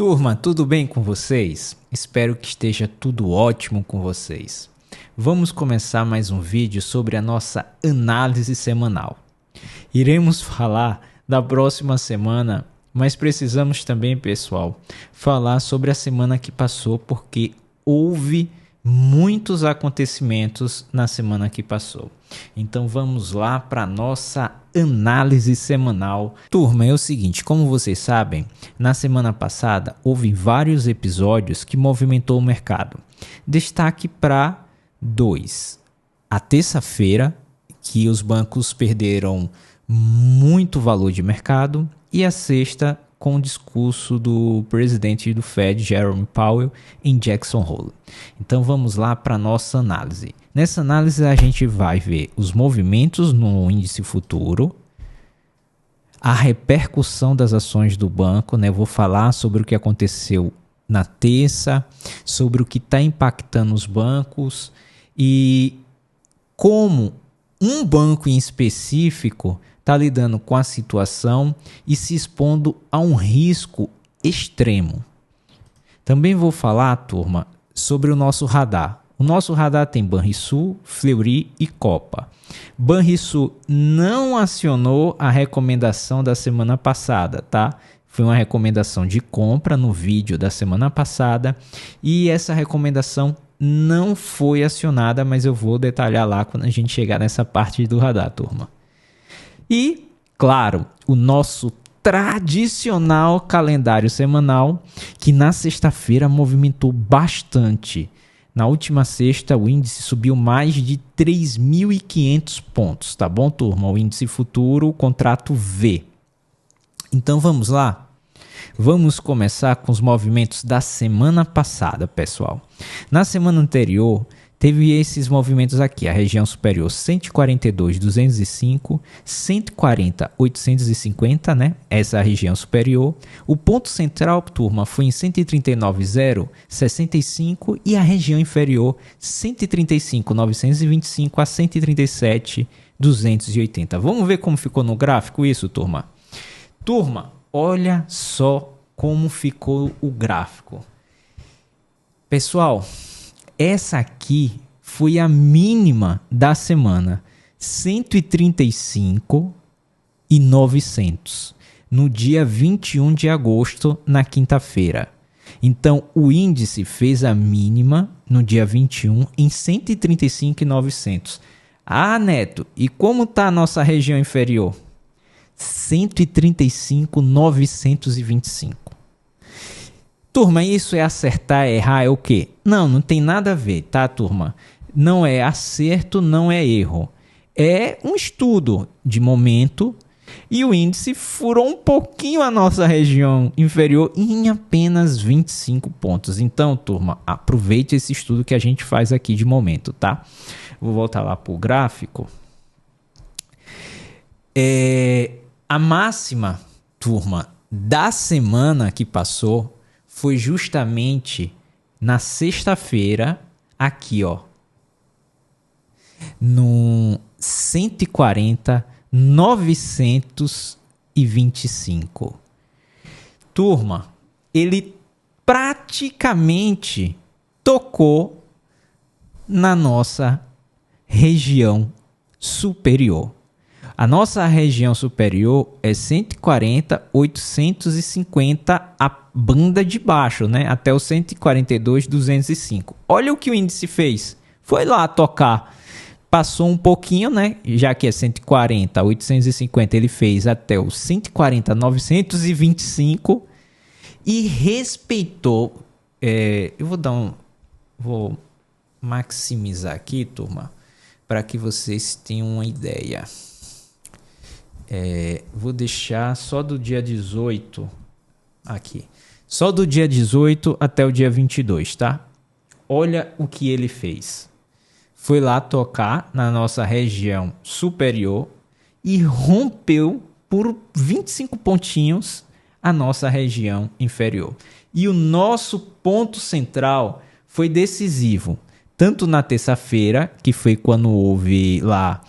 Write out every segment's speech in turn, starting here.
Turma, tudo bem com vocês? Espero que esteja tudo ótimo com vocês. Vamos começar mais um vídeo sobre a nossa análise semanal. Iremos falar da próxima semana, mas precisamos também, pessoal, falar sobre a semana que passou, porque houve muitos acontecimentos na semana que passou. Então vamos lá para a nossa análise semanal. Turma, é o seguinte, como vocês sabem, na semana passada houve vários episódios que movimentou o mercado. Destaque para dois. A terça-feira, que os bancos perderam muito valor de mercado, e a sexta, com o discurso do presidente do Fed, Jerome Powell, em Jackson Hole. Então vamos lá para a nossa análise. Nessa análise a gente vai ver os movimentos no índice futuro, a repercussão das ações do banco, né? Vou falar sobre o que aconteceu na terça, sobre o que está impactando os bancos e como um banco em específico está lidando com a situação e se expondo a um risco extremo. Também vou falar, turma, sobre o nosso radar. O nosso radar tem Banrisul, Fleury e Copa. Banrisul não acionou a recomendação da semana passada, tá? Foi uma recomendação de compra no vídeo da semana passada e essa recomendação não foi acionada, mas eu vou detalhar lá quando a gente chegar nessa parte do radar, turma. E, claro, o nosso tradicional calendário semanal, que na sexta-feira movimentou bastante. Na última sexta, o índice subiu mais de 3.500 pontos, tá bom, turma? O índice futuro, o contrato V. Então, vamos lá? Vamos começar com os movimentos da semana passada, pessoal. Na semana anterior, teve esses movimentos aqui, a região superior 142.205, 140.850, né? Essa é a região superior. O ponto central, turma, foi em 139.065 e a região inferior 135.925 a 137.280. Vamos ver como ficou no gráfico isso, turma? Turma, olha só como ficou o gráfico. Pessoal, essa aqui foi a mínima da semana, 135.900, no dia 21 de agosto, na quinta-feira. Então, o índice fez a mínima no dia 21 em 135.900. Ah, Neto, e como está a nossa região inferior? 135.925. Turma, isso é acertar, errar, é o quê? Não tem nada a ver, tá, turma? Não é acerto, não é erro. É um estudo de momento e o índice furou um pouquinho a nossa região inferior em apenas 25 pontos. Então, turma, aproveite esse estudo que a gente faz aqui de momento, tá? Vou voltar lá para o gráfico. A máxima, turma, da semana que passou foi justamente na sexta-feira, aqui, ó, no 140.925. Turma, ele praticamente tocou na nossa região superior. A nossa região superior é 140.850, a banda de baixo, né? Até o 142.205. Olha o que o índice fez. Foi lá tocar. Passou um pouquinho, né? Já que é 140.850, ele fez até o 140.925 e respeitou. Vou maximizar aqui, turma, para que vocês tenham uma ideia. Vou deixar só do dia 18 aqui. Só do dia 18 até o dia 22, tá? Olha o que ele fez. Foi lá tocar na nossa região superior e rompeu por 25 pontinhos a nossa região inferior. E o nosso ponto central foi decisivo. Tanto na terça-feira, que foi quando houve lá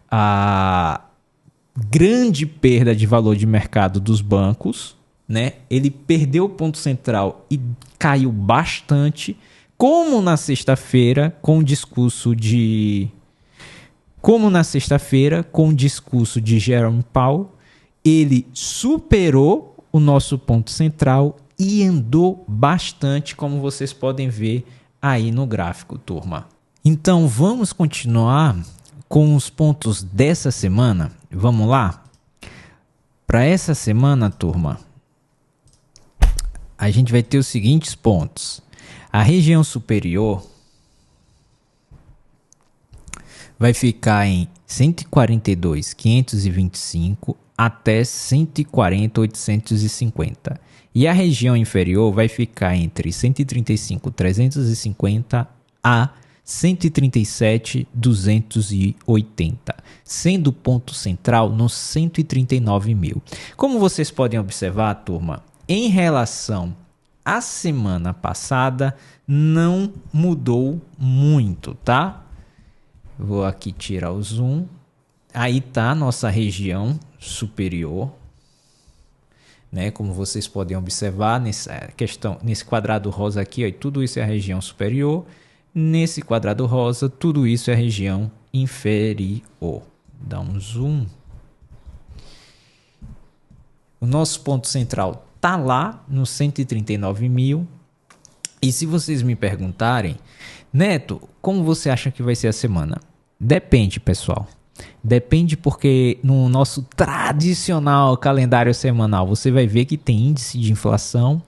a grande perda de valor de mercado dos bancos, né? Ele perdeu o ponto central e caiu bastante, como na sexta-feira, com o discurso de Jerome Powell, ele superou o nosso ponto central e andou bastante, como vocês podem ver aí no gráfico, turma. Então, vamos continuar com os pontos dessa semana. Vamos lá? Para essa semana, turma, a gente vai ter os seguintes pontos. A região superior vai ficar em 142.525 até 140.850. E a região inferior vai ficar entre 135.350 a 137.280, sendo o ponto central nos 139 mil. Como vocês podem observar, turma, em relação à semana passada, não mudou muito, tá? Vou aqui tirar o zoom. Aí tá a nossa região superior, né? Como vocês podem observar nesse quadrado rosa aqui, ó, tudo isso é a região superior. Nesse quadrado rosa, tudo isso é a região inferior. Dá um zoom. O nosso ponto central tá lá nos 139 mil. E se vocês me perguntarem, Neto, como você acha que vai ser a semana? Depende, pessoal. Depende porque no nosso tradicional calendário semanal você vai ver que tem índice de inflação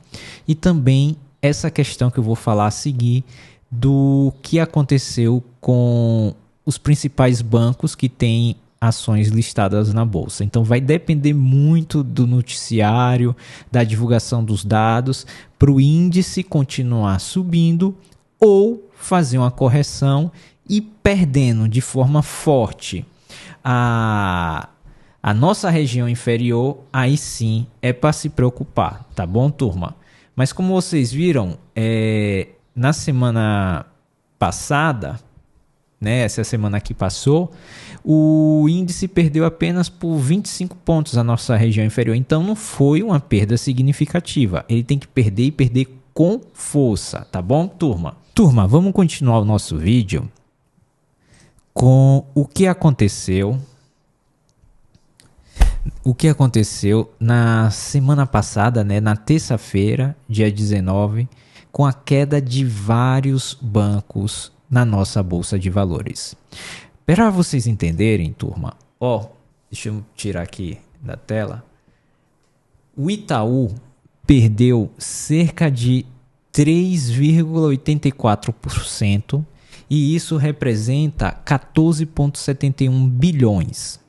e também essa questão que eu vou falar a seguir do que aconteceu com os principais bancos que têm ações listadas na bolsa. Então vai depender muito do noticiário, da divulgação dos dados, para o índice continuar subindo ou fazer uma correção e perdendo de forma forte a nossa região inferior, aí sim é para se preocupar, tá bom, turma? Mas como vocês viram, na semana passada, né, essa semana que passou, o índice perdeu apenas por 25 pontos a nossa região inferior. Então não foi uma perda significativa. Ele tem que perder e perder com força, tá bom, turma? Turma, vamos continuar o nosso vídeo com o que aconteceu na semana passada, né, na terça-feira, dia 19, com a queda de vários bancos na nossa bolsa de valores. Para vocês entenderem, turma, deixa eu tirar aqui da tela. O Itaú perdeu cerca de 3,84% e isso representa 14,71 bilhões.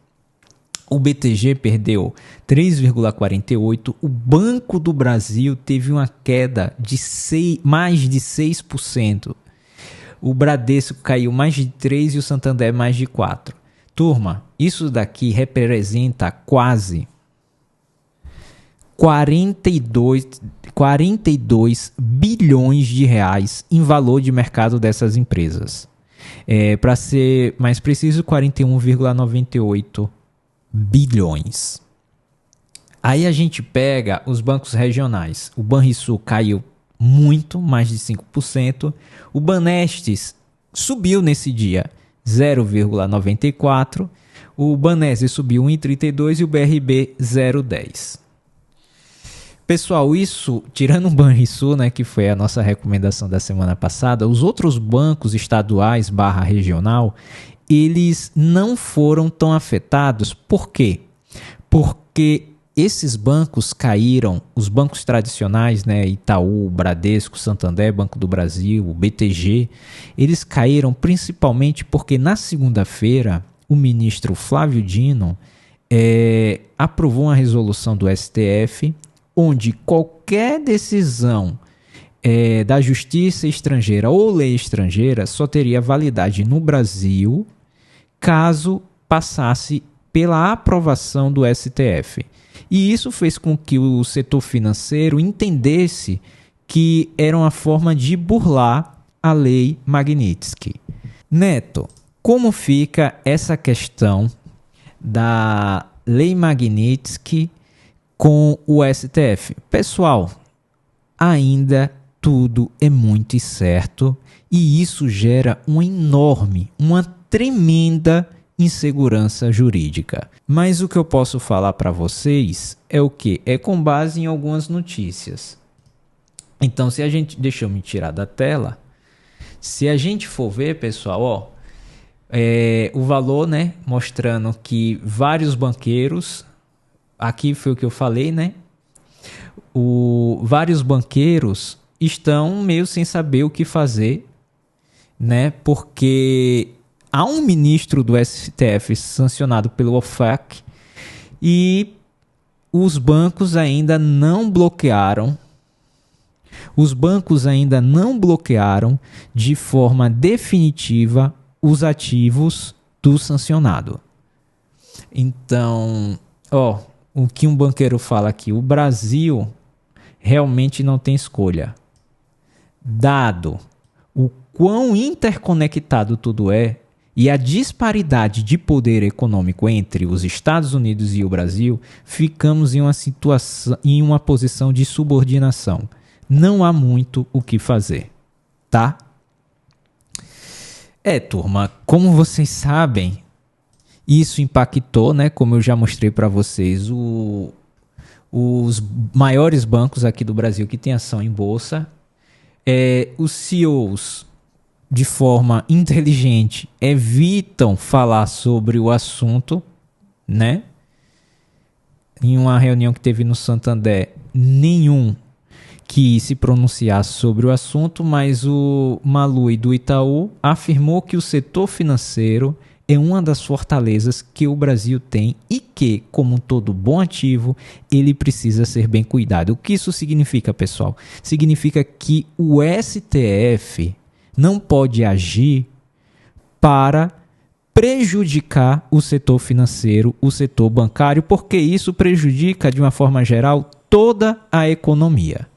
O BTG perdeu 3,48%. O Banco do Brasil teve uma queda de mais de 6%. O Bradesco caiu mais de 3% e o Santander mais de 4%. Turma, isso daqui representa quase 42 bilhões de reais em valor de mercado dessas empresas. Para ser mais preciso, 41,98 bilhões. Aí a gente pega os bancos regionais. O Banrisul caiu muito, mais de 5%. O Banestes subiu nesse dia 0,94%. O Banese subiu 1,32% e o BRB 0,10%. Pessoal, isso, tirando o Banrisul, né, que foi a nossa recomendação da semana passada, os outros bancos estaduais / regional, eles não foram tão afetados. Por quê? Porque esses bancos caíram, os bancos tradicionais, né, Itaú, Bradesco, Santander, Banco do Brasil, o BTG, eles caíram principalmente porque na segunda-feira o ministro Flávio Dino aprovou uma resolução do STF onde qualquer decisão da justiça estrangeira ou lei estrangeira só teria validade no Brasil caso passasse pela aprovação do STF. E isso fez com que o setor financeiro entendesse que era uma forma de burlar a lei Magnitsky. Neto, como fica essa questão da lei Magnitsky com o STF. Pessoal, ainda tudo é muito incerto e isso gera uma tremenda insegurança jurídica. Mas o que eu posso falar para vocês é o que? É com base em algumas notícias. Então, deixa eu me tirar da tela. Se a gente for ver, pessoal, ó, o valor, né, mostrando que vários banqueiros, aqui foi o que eu falei, né, vários banqueiros estão meio sem saber o que fazer, né, porque há um ministro do STF sancionado pelo OFAC e os bancos ainda não bloquearam de forma definitiva os ativos do sancionado. Então, o que um banqueiro fala aqui, o Brasil realmente não tem escolha. Dado o quão interconectado tudo é e a disparidade de poder econômico entre os Estados Unidos e o Brasil, ficamos em uma posição de subordinação. Não há muito o que fazer, tá? Turma, como vocês sabem, isso impactou, né? Como eu já mostrei para vocês, os maiores bancos aqui do Brasil que têm ação em bolsa, os CEOs, de forma inteligente, evitam falar sobre o assunto, né? Em uma reunião que teve no Santander, nenhum que se pronunciasse sobre o assunto, mas o Malui do Itaú afirmou que o setor financeiro é uma das fortalezas que o Brasil tem e que, como todo bom ativo, ele precisa ser bem cuidado. O que isso significa, pessoal? Significa que o STF não pode agir para prejudicar o setor financeiro, o setor bancário, porque isso prejudica, de uma forma geral, toda a economia.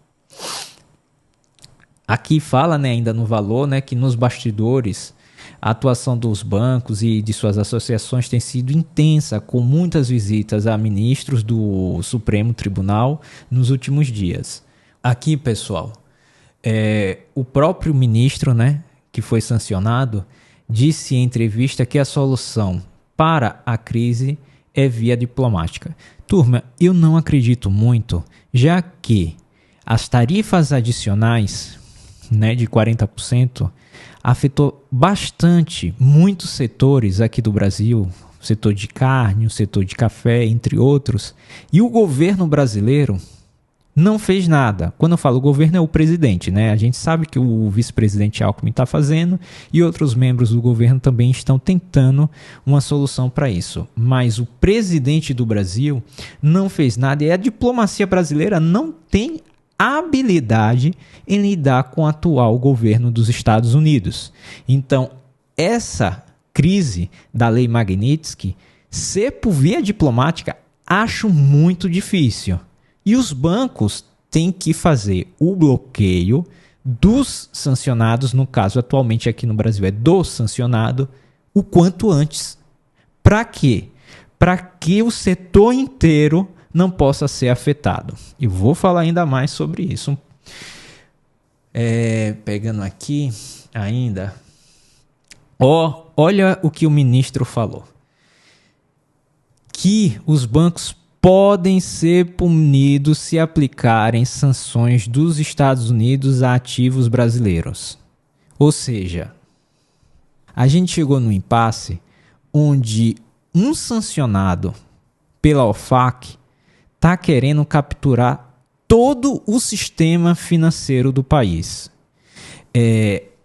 Aqui fala, né, ainda no valor, né, que nos bastidores a atuação dos bancos e de suas associações tem sido intensa, com muitas visitas a ministros do Supremo Tribunal nos últimos dias. Aqui, pessoal, o próprio ministro, né, que foi sancionado, disse em entrevista que a solução para a crise é via diplomática. Turma, eu não acredito muito, já que as tarifas adicionais, né, de 40%, afetou bastante muitos setores aqui do Brasil, o setor de carne, o setor de café, entre outros, e o governo brasileiro não fez nada. Quando eu falo governo, é o presidente, né? A gente sabe que o vice-presidente Alckmin está fazendo e outros membros do governo também estão tentando uma solução para isso. Mas o presidente do Brasil não fez nada e a diplomacia brasileira não tem habilidade em lidar com o atual governo dos Estados Unidos. Então, essa crise da Lei Magnitsky, ser por via diplomática, acho muito difícil. E os bancos têm que fazer o bloqueio dos sancionados, no caso atualmente aqui no Brasil é do sancionado, o quanto antes. Para quê? Para que o setor inteiro não possa ser afetado. E vou falar ainda mais sobre isso. Pegando aqui ainda. Olha o que o ministro falou. Que os bancos podem ser punidos se aplicarem sanções dos Estados Unidos a ativos brasileiros. Ou seja, a gente chegou num impasse onde um sancionado pela OFAC está querendo capturar todo o sistema financeiro do país.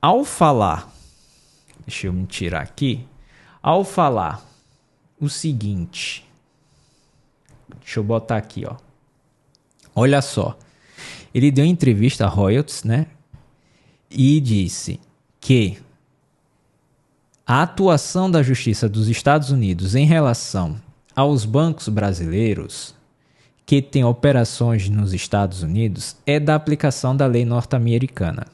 Ao falar, deixa eu me tirar aqui, ao falar o seguinte, deixa eu botar aqui, ó. Olha só, ele deu entrevista a Reuters, né? E disse que a atuação da Justiça dos Estados Unidos em relação aos bancos brasileiros que têm operações nos Estados Unidos é da aplicação da lei norte-americana.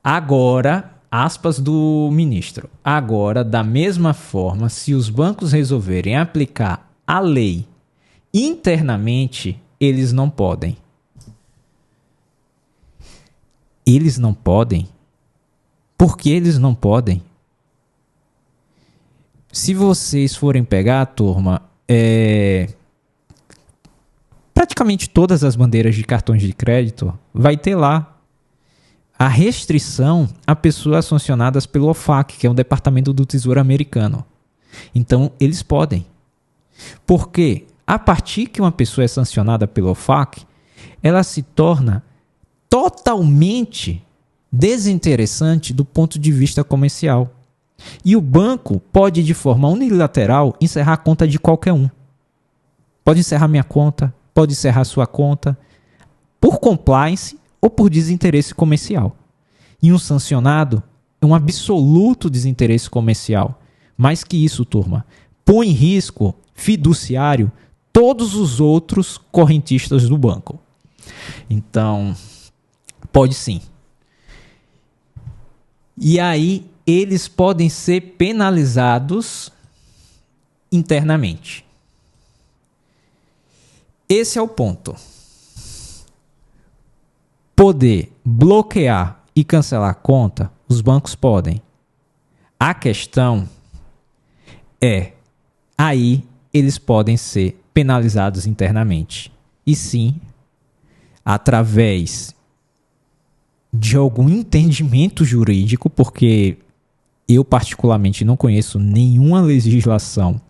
Agora, aspas do ministro, agora, da mesma forma, se os bancos resolverem aplicar a lei Internamente, eles não podem. Eles não podem? Por que eles não podem? Se vocês forem pegar, turma, praticamente todas as bandeiras de cartões de crédito vai ter lá a restrição a pessoas sancionadas pelo OFAC, que é o Departamento do Tesouro americano. Então, eles podem. Porque a partir que uma pessoa é sancionada pelo OFAC, ela se torna totalmente desinteressante do ponto de vista comercial. E o banco pode, de forma unilateral, encerrar a conta de qualquer um. Pode encerrar minha conta, pode encerrar sua conta, por compliance ou por desinteresse comercial. E um sancionado é um absoluto desinteresse comercial. Mais que isso, turma, põe em risco fiduciário todos os outros correntistas do banco. Então, pode sim. E aí, eles podem ser penalizados internamente. Esse é o ponto. Poder bloquear e cancelar a conta, os bancos podem. A questão é, aí eles podem ser penalizados internamente. E sim, através de algum entendimento jurídico, porque eu particularmente não conheço nenhuma legislação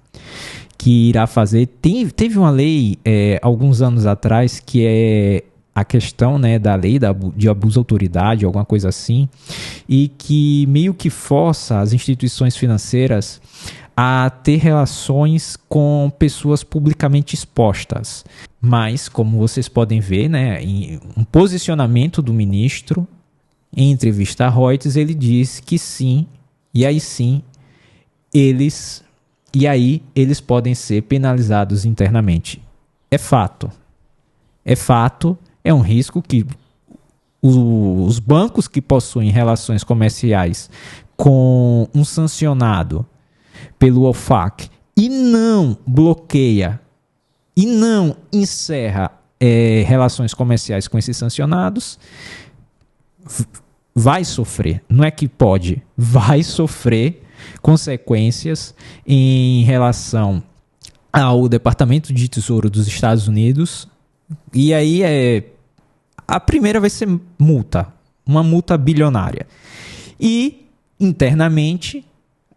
que irá fazer. Teve uma lei alguns anos atrás que é a questão, né, da lei de abuso de autoridade, alguma coisa assim, e que meio que força as instituições financeiras a ter relações com pessoas publicamente expostas. Mas, como vocês podem ver, né, em um posicionamento do ministro, em entrevista a Reuters, ele diz que sim, e aí sim, eles podem ser penalizados internamente. É fato. É fato, é um risco que os bancos que possuem relações comerciais com um sancionado pelo OFAC e não bloqueia e não encerra relações comerciais com esses sancionados, vai sofrer, não é que pode, vai sofrer consequências em relação ao Departamento de Tesouro dos Estados Unidos. E aí a primeira vai ser multa, uma multa bilionária. E internamente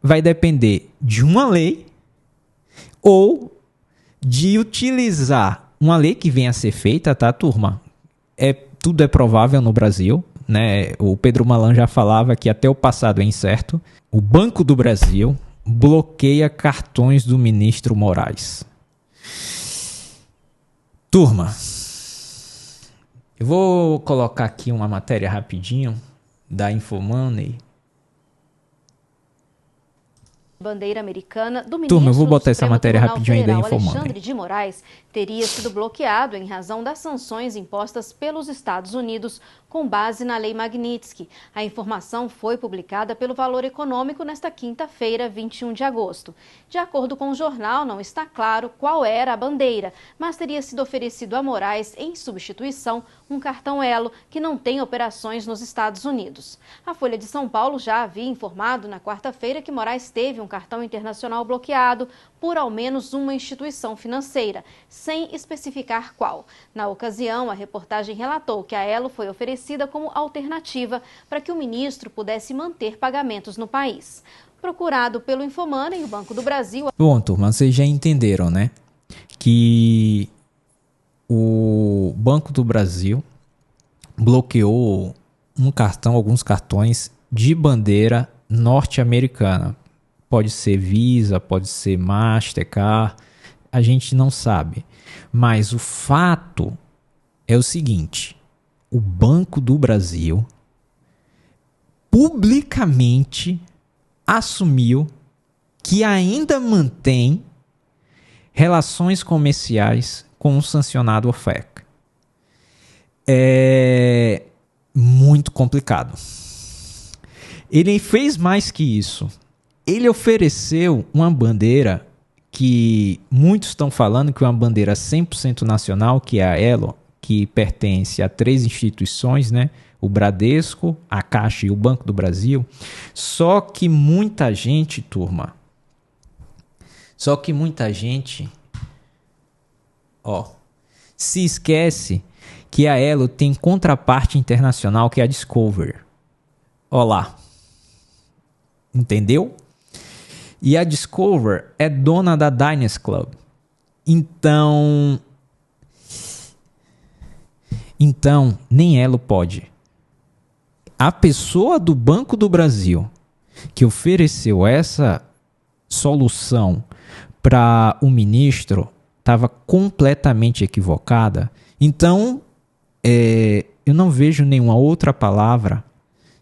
vai depender de uma lei ou de utilizar uma lei que venha a ser feita, tá, turma? Tudo é provável no Brasil, né? O Pedro Malan já falava que até o passado é incerto. O Banco do Brasil bloqueia cartões do ministro Moraes. Turma, eu vou colocar aqui uma matéria rapidinho da Infomoney. Bandeira americana do ministro Turma, eu vou botar do essa Supremo matéria Tribunal rapidinho aí da Federal, Infomoney. Alexandre de Moraes, teria sido bloqueado em razão das sanções impostas pelos Estados Unidos com base na Lei Magnitsky. A informação foi publicada pelo Valor Econômico nesta quinta-feira, 21 de agosto. De acordo com o jornal, não está claro qual era a bandeira, mas teria sido oferecido a Moraes em substituição um cartão Elo que não tem operações nos Estados Unidos. A Folha de São Paulo já havia informado na quarta-feira que Moraes teve um cartão internacional bloqueado por ao menos uma instituição financeira, sem especificar qual. Na ocasião, a reportagem relatou que a Elo foi oferecida como alternativa para que o ministro pudesse manter pagamentos no país. Procurado pelo Infomoney, o Banco do Brasil... Bom, turma, vocês já entenderam, né? Que o Banco do Brasil bloqueou alguns cartões de bandeira norte-americana. Pode ser Visa, pode ser Mastercard, a gente não sabe. Mas o fato é o seguinte: o Banco do Brasil publicamente assumiu que ainda mantém relações comerciais com o sancionado OFAC. É muito complicado. Ele fez mais que isso. Ele ofereceu uma bandeira que muitos estão falando que é uma bandeira 100% nacional, que é a Elo, que pertence a 3 instituições, né? O Bradesco, a Caixa e o Banco do Brasil. Só que muita gente, turma, se esquece que a Elo tem contraparte internacional, que é a Discover. Ó lá. Entendeu? E a Discover é dona da Diners Club. Então, nem Elo pode. A pessoa do Banco do Brasil que ofereceu essa solução para o ministro estava completamente equivocada. Então, eu não vejo nenhuma outra palavra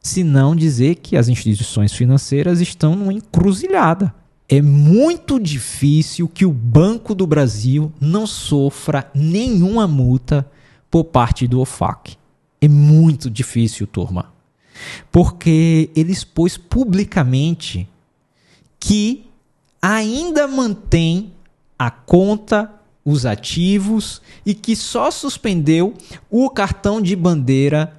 senão dizer que as instituições financeiras estão numa encruzilhada. É muito difícil que o Banco do Brasil não sofra nenhuma multa por parte do OFAC. É muito difícil, turma. Porque ele expôs publicamente que ainda mantém a conta, os ativos e que só suspendeu o cartão de bandeira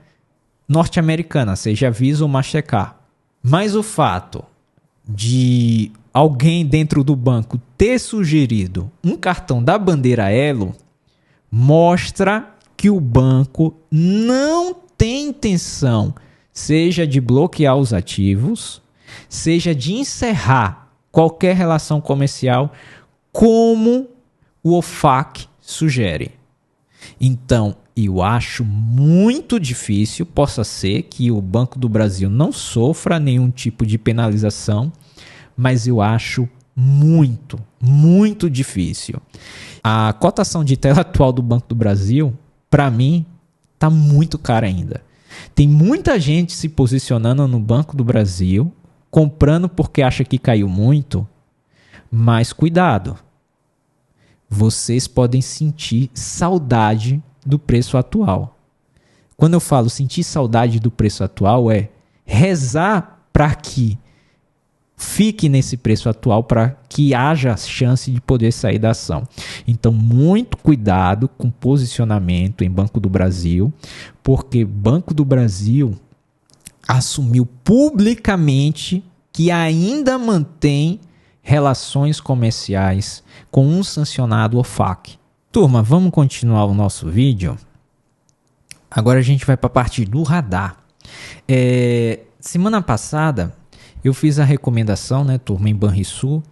norte-americana, seja Visa ou Mastercard. Mas o fato de alguém dentro do banco ter sugerido um cartão da bandeira Elo mostra que o banco não tem intenção, seja de bloquear os ativos, seja de encerrar qualquer relação comercial, como o OFAC sugere. Então, eu acho muito difícil, possa ser que o Banco do Brasil não sofra nenhum tipo de penalização, mas eu acho muito, muito difícil. A cotação de tela atual do Banco do Brasil, para mim, está muito cara ainda. Tem muita gente se posicionando no Banco do Brasil, comprando porque acha que caiu muito, mas cuidado. Vocês podem sentir saudade do preço atual. Quando eu falo sentir saudade do preço atual, é rezar para que fique nesse preço atual, para que haja chance de poder sair da ação. Então, muito cuidado com posicionamento em Banco do Brasil, porque Banco do Brasil assumiu publicamente que ainda mantém relações comerciais com um sancionado OFAC. Turma, vamos continuar o nosso vídeo. Agora a gente vai para a parte do radar. Semana passada eu fiz a recomendação, né, turma, em Banrisul.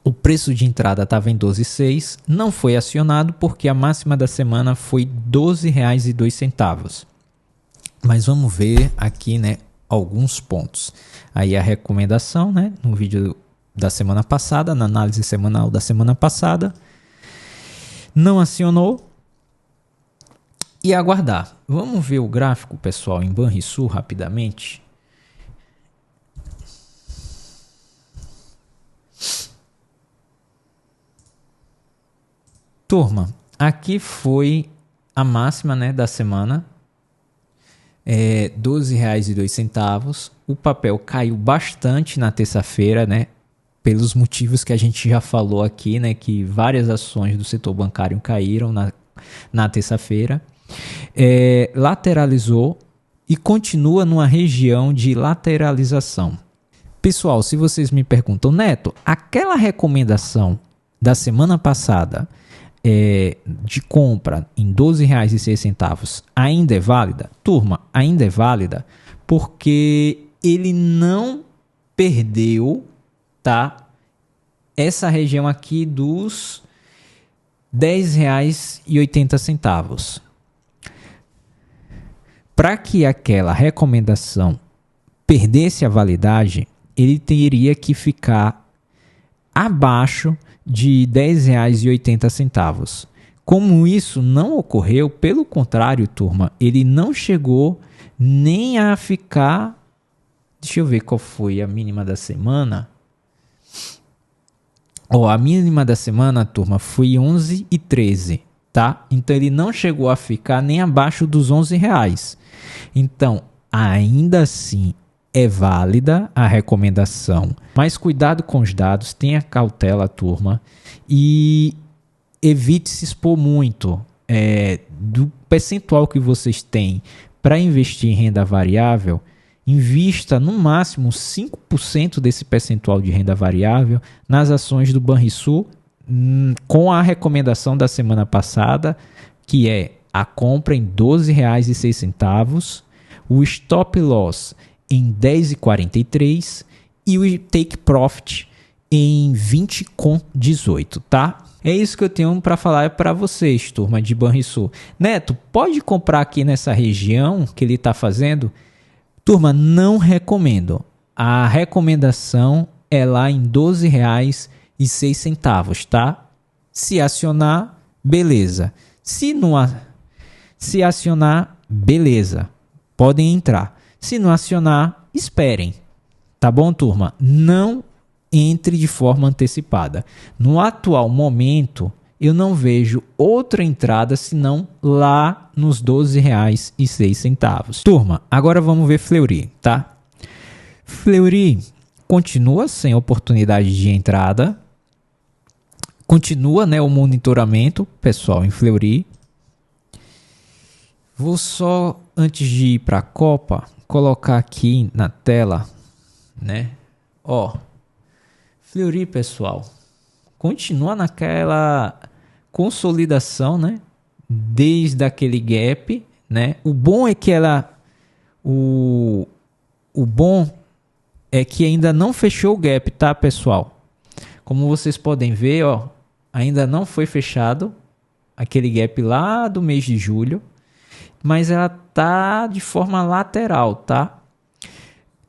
O preço de entrada estava em 12,6, não foi acionado porque a máxima da semana foi R$ 12,02. Mas vamos ver aqui, né, alguns pontos. Aí a recomendação, né, no vídeo da semana passada, na análise semanal da semana passada, não acionou e aguardar. Vamos ver o gráfico, pessoal, em Banrisul rapidamente. Turma, aqui foi a máxima, né, da semana, R$ 12,02. O papel caiu bastante na terça-feira, né, pelos motivos que a gente já falou aqui, né, que várias ações do setor bancário caíram na terça-feira. Lateralizou e continua numa região de lateralização. Pessoal, se vocês me perguntam, Neto, aquela recomendação da semana passada de compra em R$ 12,06 ainda é válida? Turma, ainda é válida porque ele não perdeu, tá, essa região aqui dos R$ 10,80. Para que aquela recomendação perdesse a validade, ele teria que ficar abaixo de R$ 10,80. Como isso não ocorreu, pelo contrário, turma, ele não chegou nem a ficar... Deixa eu ver qual foi a mínima da semana. A mínima da semana, turma, foi 11,13, tá? Então ele não chegou a ficar nem abaixo dos R$ 11. Então, ainda assim, é válida a recomendação, mas cuidado com os dados, tenha cautela, turma, e evite se expor muito do percentual que vocês têm para investir em renda variável. Invista no máximo 5% desse percentual de renda variável nas ações do Banrisul, com a recomendação da semana passada, que é a compra em R$ 12,06, o stop loss em R$ 10,43 e o take profit em R$ 20,18, tá? É isso que eu tenho para falar para vocês, turma de Banrisul. Neto, pode comprar aqui nessa região que ele está fazendo? Turma, não recomendo. A recomendação é lá em R$ 12,06, tá? Se acionar, beleza. Se acionar, beleza. Podem entrar. Se não acionar, esperem. Tá bom, turma? Não entre de forma antecipada. No atual momento, eu não vejo outra entrada senão lá nos R$ 12,06. Turma, agora vamos ver Fleury, tá? Fleury continua sem oportunidade de entrada. Continua, né, o monitoramento, pessoal, em Fleury. Vou só, antes de ir para a Copa, colocar aqui na tela, né? Ó, Fleury, pessoal, continua naquela consolidação, né? Desde aquele gap, né? O bom é que o bom é que ainda não fechou o gap, tá, pessoal? Como vocês podem ver, ó, ainda não foi fechado aquele gap lá do mês de julho, mas ela tá de forma lateral, tá?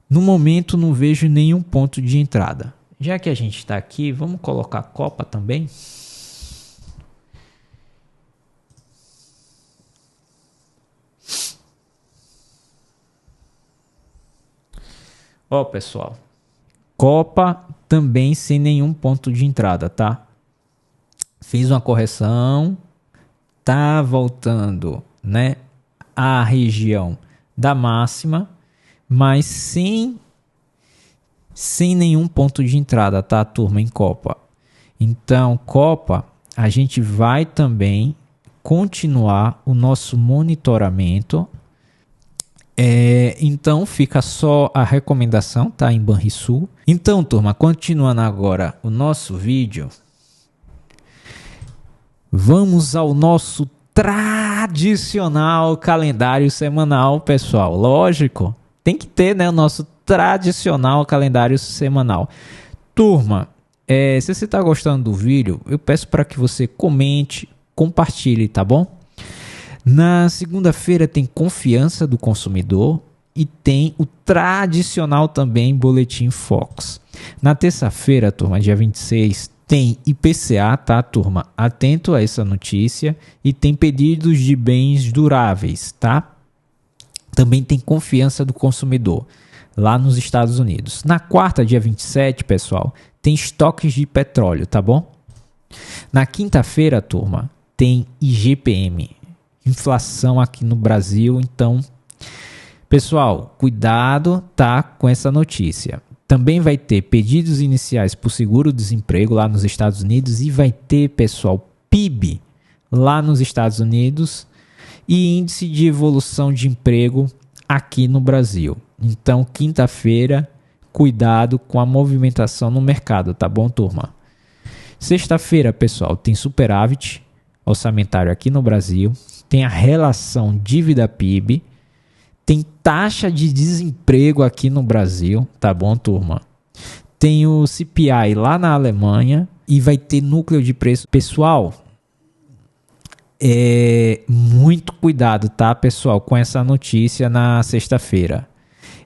No momento não vejo nenhum ponto de entrada. Já que a gente está aqui, vamos colocar a Copa também. Ó, pessoal, Copa também sem nenhum ponto de entrada, tá? Fez uma correção, tá voltando, né, à região da máxima, mas sem nenhum ponto de entrada, tá, turma, em Copa. Então, Copa, a gente vai também continuar o nosso monitoramento. Então, fica só a recomendação, tá, em Banrisul. Então, turma, continuando agora o nosso vídeo, vamos ao nosso tradicional calendário semanal, pessoal. Lógico, tem que ter, né, o nosso tradicional calendário semanal. Turma, se você está gostando do vídeo, eu peço para que você comente, compartilhe, tá bom? Na segunda-feira tem confiança do consumidor e tem o tradicional também Boletim Fox. Na terça-feira, turma, dia 26, tem IPCA, tá, turma? Atento a essa notícia. E tem pedidos de bens duráveis, tá? Também tem confiança do consumidor lá nos Estados Unidos. Na quarta, dia 27, pessoal, tem estoques de petróleo, tá bom? Na quinta-feira, turma, tem IGPM, inflação aqui no Brasil. Então, pessoal, cuidado, tá, com essa notícia. Também vai ter pedidos iniciais por seguro-desemprego lá nos Estados Unidos e vai ter, pessoal, PIB lá nos Estados Unidos e índice de evolução de emprego aqui no Brasil. Então, quinta-feira, cuidado com a movimentação no mercado, tá bom, turma? Sexta-feira, pessoal, tem superávit orçamentário aqui no Brasil, tem a relação dívida-PIB, tem taxa de desemprego aqui no Brasil, tá bom, turma? Tem o CPI lá na Alemanha e vai ter núcleo de preço. Pessoal, muito cuidado, tá, pessoal, com essa notícia na sexta-feira.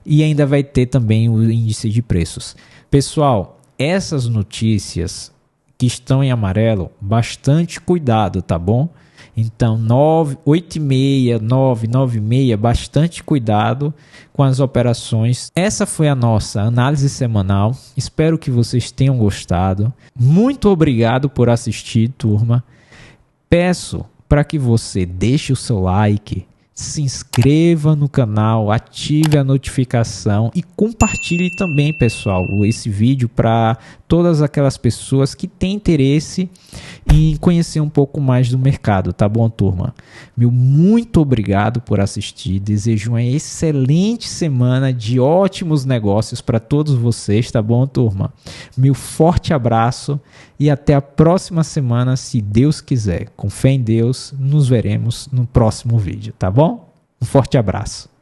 E ainda vai ter também o índice de preços. Pessoal, essas notícias que estão em amarelo, bastante cuidado, tá bom? Então, 8,6, 9,6, bastante cuidado com as operações. Essa foi a nossa análise semanal. Espero que vocês tenham gostado. Muito obrigado por assistir, turma. Peço para que você deixe o seu like, se inscreva no canal, ative a notificação e compartilhe também, pessoal, esse vídeo para todas aquelas pessoas que têm interesse em conhecer um pouco mais do mercado, tá bom, turma? Meu muito obrigado por assistir, desejo uma excelente semana de ótimos negócios para todos vocês, tá bom, turma? Meu forte abraço e até a próxima semana, se Deus quiser. Com fé em Deus, nos veremos no próximo vídeo, tá bom? Um forte abraço.